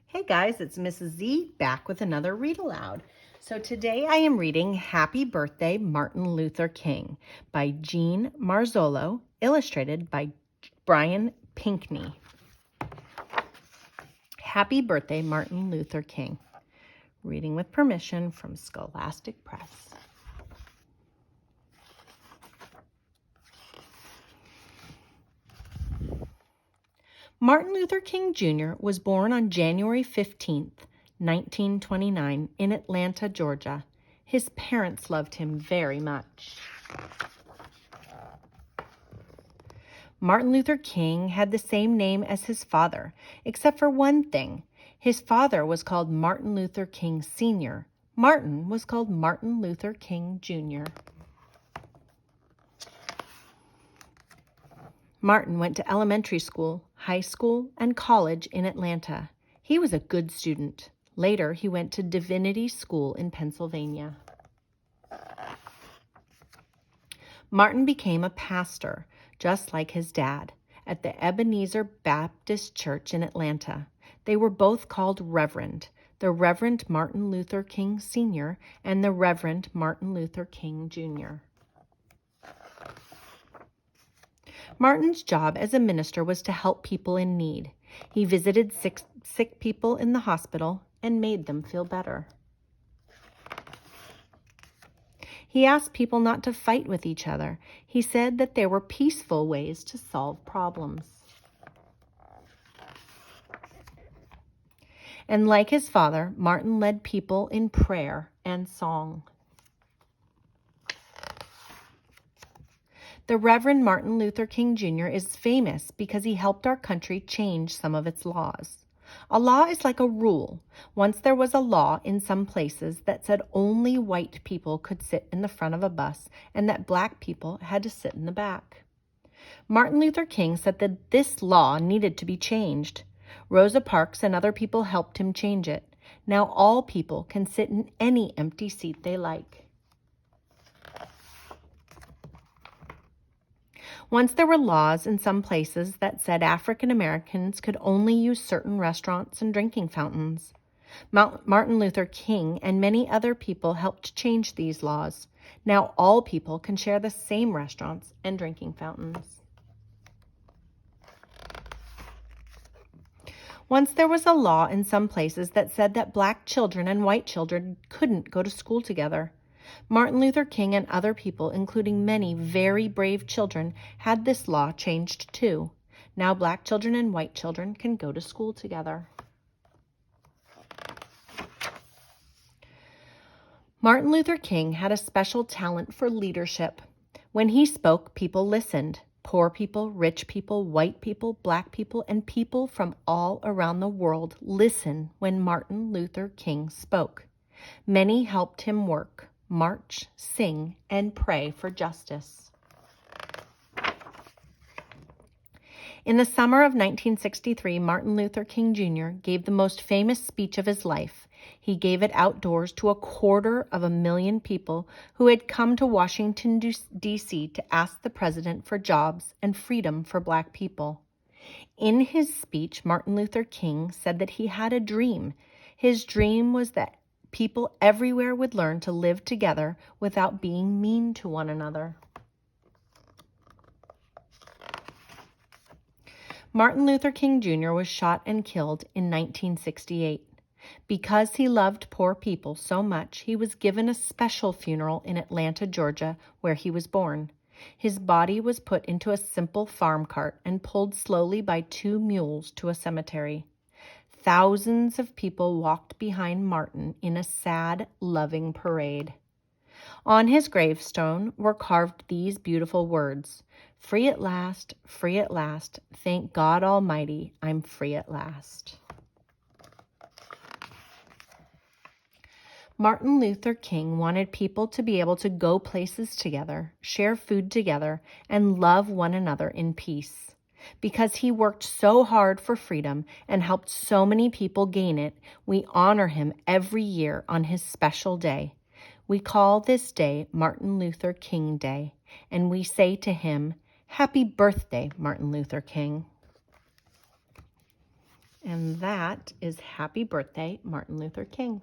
Hey guys, it's Mrs. Z back with another Read Aloud. So today I am reading Happy Birthday Martin Luther King by Jean Marzolo, illustrated by Brian Pinkney. Happy Birthday Martin Luther King. Reading with permission from Scholastic Press. Martin Luther King Jr. was born on January 15th, 1929, in Atlanta, Georgia. His parents loved him very much. Martin Luther King had the same name as his father, except for one thing. His father was called Martin Luther King Sr. Martin was called Martin Luther King Jr. Martin went to elementary school, high school, and college in Atlanta. He was a good student. Later, he went to Divinity School in Pennsylvania. Martin became a pastor, just like his dad, at the Ebenezer Baptist Church in Atlanta. They were both called Reverend, the Reverend Martin Luther King Sr. and the Reverend Martin Luther King Jr. Martin's job as a minister was to help people in need. He visited sick people in the hospital and made them feel better. He asked people not to fight with each other. He said that there were peaceful ways to solve problems. And like his father, Martin led people in prayer and song. The Reverend Martin Luther King Jr. is famous because he helped our country change some of its laws. A law is like a rule. Once there was a law in some places that said only white people could sit in the front of a bus and that black people had to sit in the back. Martin Luther King said that this law needed to be changed. Rosa Parks and other people helped him change it. Now all people can sit in any empty seat they like. Once there were laws in some places that said African Americans could only use certain restaurants and drinking fountains. Martin Luther King and many other people helped change these laws. Now all people can share the same restaurants and drinking fountains. Once there was a law in some places that said that black children and white children couldn't go to school together. Martin Luther King and other people, including many very brave children, had this law changed too. Now black children and white children can go to school together. Martin Luther King had a special talent for leadership. When he spoke, people listened. Poor people, rich people, white people, black people, and people from all around the world listened when Martin Luther King spoke. Many helped him work, march, sing, and pray for justice. In the summer of 1963, Martin Luther King Jr. gave the most famous speech of his life. He gave it outdoors to 250,000 people who had come to Washington, D.C. to ask the president for jobs and freedom for black people. In his speech, Martin Luther King said that he had a dream. His dream was that people everywhere would learn to live together without being mean to one another. Martin Luther King Jr. was shot and killed in 1968. Because he loved poor people so much, he was given a special funeral in Atlanta, Georgia, where he was born. His body was put into a simple farm cart and pulled slowly by 2 mules to a cemetery. Thousands of people walked behind Martin in a sad, loving parade. On his gravestone were carved these beautiful words: free at last, thank God Almighty, I'm free at last. Martin Luther King wanted people to be able to go places together, share food together, and love one another in peace. Because he worked so hard for freedom and helped so many people gain it, we honor him every year on his special day. We call this day Martin Luther King Day, and we say to him, Happy birthday, Martin Luther King. And that is Happy Birthday, Martin Luther King.